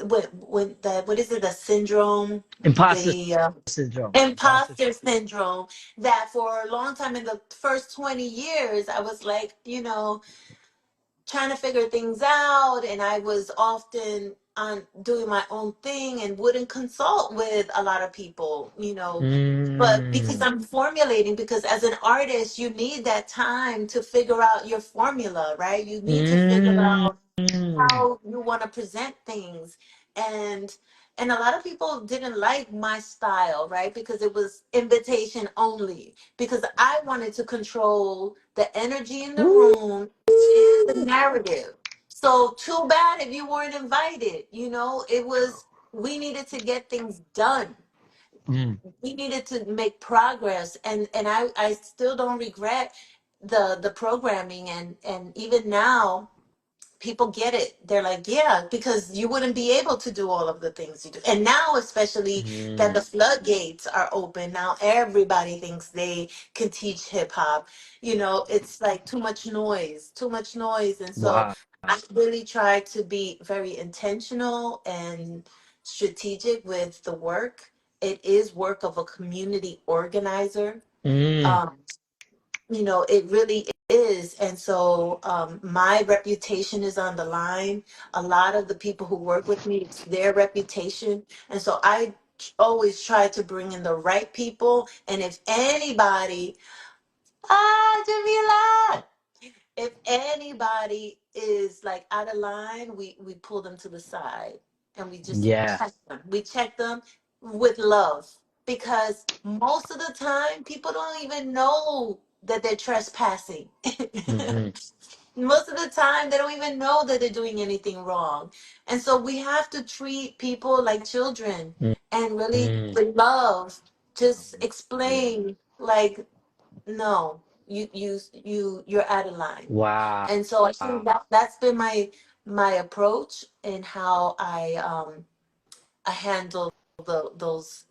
what is it, the syndrome, Imposter the syndrome. Imposter. imposter syndrome, that for a long time in the first 20 years I was like, trying to figure things out, and I was often on doing my own thing and wouldn't consult with a lot of people, but because Mm, I'm formulating, because as an artist you need that time to figure out your formula, right? You need to figure mm, out how you want to present things, and and a lot of people didn't like my style, right? Because it was invitation only, because I wanted to control the energy in the woo, room and the narrative. So too bad if you weren't invited. It was, we needed to get things done, mm, we needed to make progress, and I still don't regret the programming, and even now people get it. They're like, yeah, because you wouldn't be able to do all of the things you do. And now, especially that mm. the floodgates are open, now everybody thinks they can teach hip hop. It's like too much noise, too much noise. And so Wow. I really try to be very intentional and strategic with the work. It is work of a community organizer. Mm, Um, it really is. And so my reputation is on the line. A lot of the people who work with me, it's their reputation. And so I always try to bring in the right people. And if anybody, Jamila, if anybody is like out of line, we pull them to the side and we just yeah. check them. We check them with love, because most of the time people don't even know that they're trespassing. Mm-hmm. Most of the time they don't even know that they're doing anything wrong. And so we have to treat people like children and really Mm-hmm. with love just Yeah. explain, like, no, you're out of line. Wow. And so I think that's been my approach in how I handle those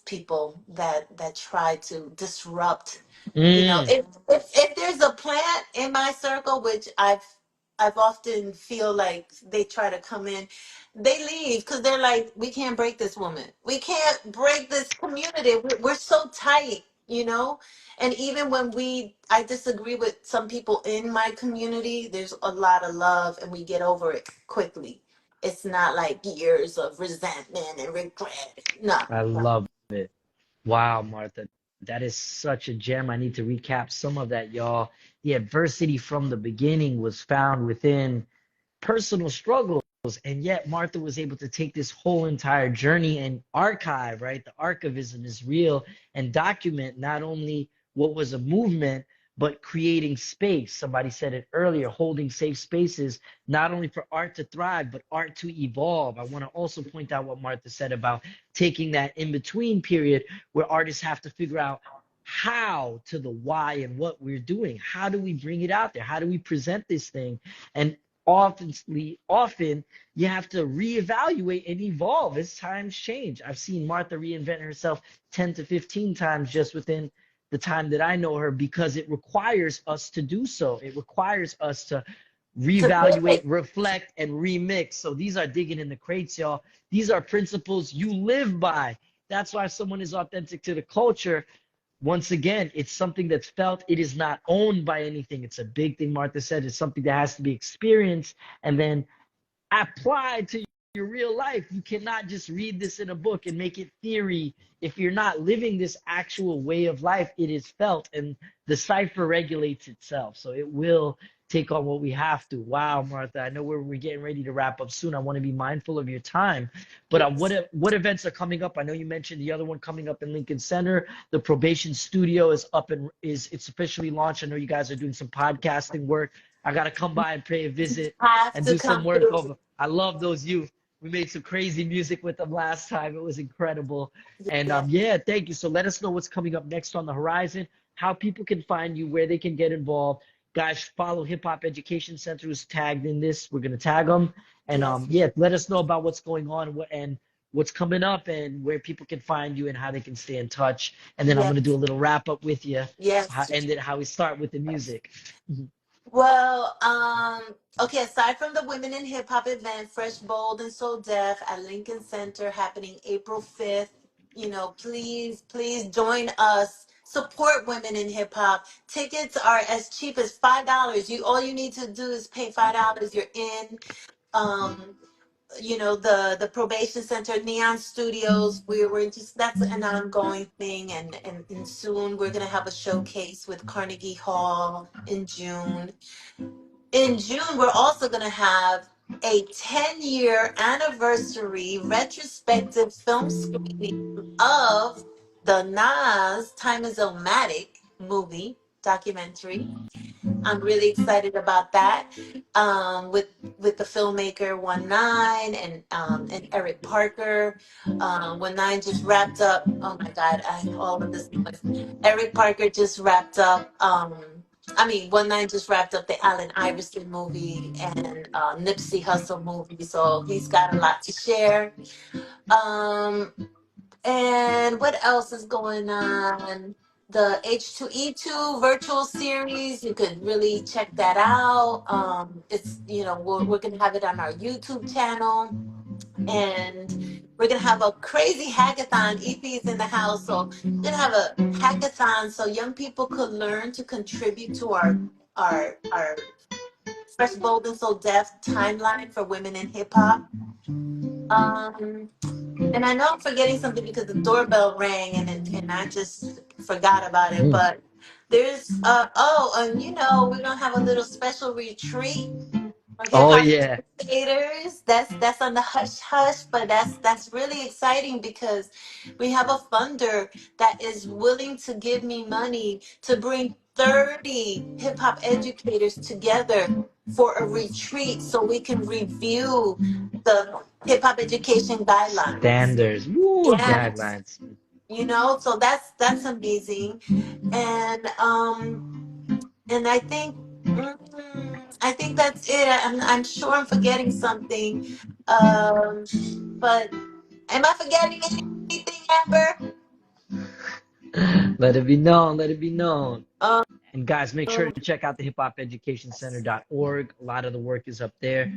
people that try to disrupt. Mm, If there's a plant in my circle, which I've often feel like they try to come in, they leave because they're like, we can't break this woman, we can't break this community, we're so tight. And even when I disagree with some people in my community, there's a lot of love and we get over it quickly. It's not like years of resentment and regret. No, I no. love it. Wow, Martha. That is such a gem. I need to recap some of that, y'all. The adversity from the beginning was found within personal struggles. And yet Martha was able to take this whole entire journey and archive, right? The archivism is real, and document not only what was a movement, but creating space. Somebody said it earlier, holding safe spaces, not only for art to thrive, but art to evolve. I want to also point out what Martha said about taking that in between period where artists have to figure out how to the why and what we're doing. How do we bring it out there? How do we present this thing? And often you have to reevaluate and evolve as times change. I've seen Martha reinvent herself 10 to 15 times just within the time that I know her, because it requires us to do so. It requires us to To reevaluate, pivot. reflect, and remix. So these are digging in the crates, y'all. These are principles you live by. That's why someone is authentic to the culture. Once again, it's something that's felt. It is not owned by anything. It's a big thing Martha said. It's something that has to be experienced and then applied to your real life. You cannot just read this in a book and make it theory. If you're not living this actual way of life, it is felt, and the cipher regulates itself. So it will take on what we have to. Wow, Martha, I know we're getting ready to wrap up soon. I want to be mindful of your time, but Yes. what events are coming up? I know you mentioned the other one coming up in Lincoln Center. The Probation Studio is up and it's officially launched. I know you guys are doing some podcasting work. I got to come by and pay a visit Have and to do some come work through. over. I love those youth. We made some crazy music with them last time. It was incredible. And Yeah. yeah, thank you. So let us know what's coming up next on the horizon, how people can find you, where they can get involved. Guys, follow Hip Hop Education Center who's tagged in this. We're gonna tag them. And Yes. yeah, let us know about what's going on and what's coming up and where people can find you and how they can stay in touch. And then I'm Yes. gonna do a little wrap up with you. Yes. How we start with the music. Well, okay, aside from the Women in Hip Hop event, Fresh, Bold, and So Deaf at Lincoln Center happening April 5th, please join us. Support women in hip hop. Tickets are as cheap as $5. All you need to do is pay $5. You're in. Um, the probation center, Neon Studios, we're just, that's an ongoing thing, and soon we're going to have a showcase with Carnegie Hall in June. In June, we're also going to have a 10-year anniversary retrospective film screening of the Nas Time is Illmatic movie documentary. I'm really excited about that. With the filmmaker 19 and Eric Parker. 19 just wrapped up. Oh my God, all of this noise. Eric Parker just wrapped up. 19 just wrapped up the Allen Iverson movie and Nipsey Hussle movie, so he's got a lot to share. Um, and what else is going on? The H2E2 virtual series, you could really check that out. We're going to have it on our YouTube channel. And we're going to have a crazy hackathon. EP is in the house. So we're going to have a hackathon so young people could learn to contribute to our Fresh, Bold, and So Deaf timeline for women in hip hop. Um, and I know I'm forgetting something because the doorbell rang and I just forgot about it. Mm. But there's and we're gonna have a little special retreat for hip Oh hop yeah. educators. That's on the hush hush, but that's really exciting because we have a funder that is willing to give me money to bring 30 hip hop educators together for a retreat so we can review the hip hop education guidelines. Standards. Woo, Yes. guidelines. So that's amazing. And and mm, I think that's it. I'm sure I'm forgetting something. Um, but am I forgetting anything, Amber? Let it be known. Let it be known. Um, And guys, make sure I to check out the hiphopeducationcenter.org. A lot of the work is up there.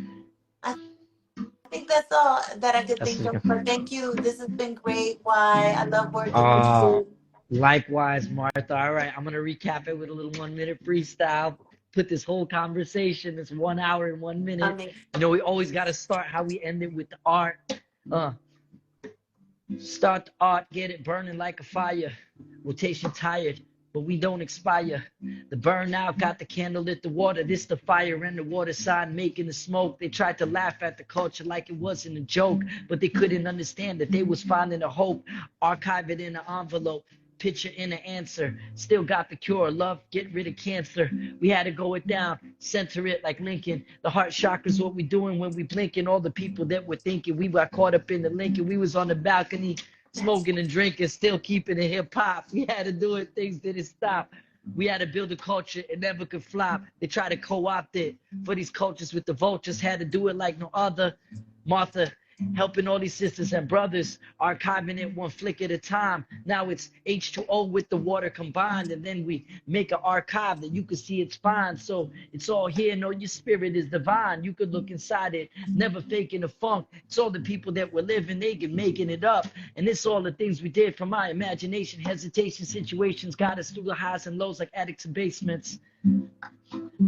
think that's all that I could That's think what of. you But can. thank you. This has been great. Why I love working with Uh, you. likewise, Martha. All right, I'm gonna recap it with a little 1 minute freestyle. Put this whole conversation, this 1 hour and 1 minute. Amazing. We always gotta start how we end it with the art. Uh, Start the art, get it burning like a fire. Rotation tired, but we don't expire. The burnout got the candle lit the water. This the fire and the water sign making the smoke. They tried to laugh at the culture like it wasn't a joke, but they couldn't understand that they was finding a hope. Archive it in an envelope. Picture in an answer. Still got the cure. Love, get rid of cancer. We had to go it down. Center it like Lincoln. The heart chakras, what we doing when we blinking. All the people that were thinking we got caught up in the Lincoln. We was on the balcony Yes. smoking and drinking, still keeping it hip hop. We had to do it. Things didn't stop. We had to build a culture. It never could flop. They try to co-opt it for these cultures with the vultures. Had to do it like no other. Martha helping all these sisters and brothers, archiving it one flick at a time. Now it's H2O with the water combined, and then we make an archive that you can see it's fine. So it's all here. Know your spirit is divine. You could look inside it, never faking the funk. It's all the people that were living, they get making it up. And it's all the things we did from my imagination, hesitation, situations got us through the highs and lows like attics and basements.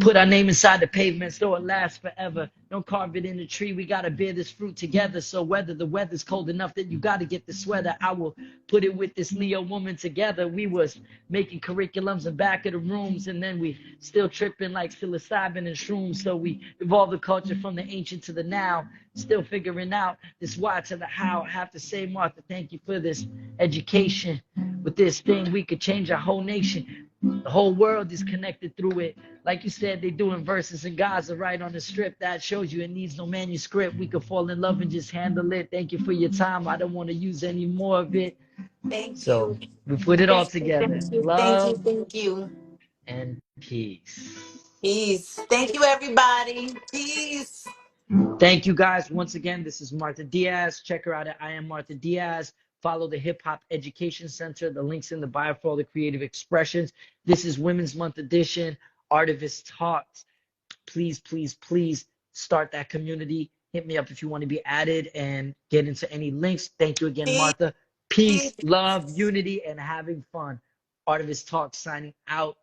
Put our name inside the pavement so it lasts forever. Don't carve it in the tree. We got to bear this fruit together. So whether the weather's cold enough that you got to get the sweater, I will put it with this Leo woman together. We was making curriculums in back of the rooms, and then we still tripping like psilocybin and shrooms. So we evolved the culture from the ancient to the now, still figuring out this why to the how. I have to say, Martha, thank you for this education. With this thing, we could change our whole nation. The whole world is connected through it. Like you said, they doing verses in Gaza right on the strip. That shows you it needs no manuscript. We could fall in love and just handle it. Thank you for your time. I don't want to use any more of it. Thank So you. we put it all Thank you. Thank together. you. Thank you. Love Thank you. and peace. Peace. Thank you, everybody. Peace. Thank you guys. Once again, this is Martha Diaz. Check her out at I am Martha Diaz. Follow the Hip Hop Education Center. The link's in the bio for all the creative expressions. This is Women's Month edition, Artivist Talks. Please, please, please start that community. Hit me up if you want to be added and get into any links. Thank you again, Martha. Peace, Peace. love, unity, and having fun. Artivist Talks signing out.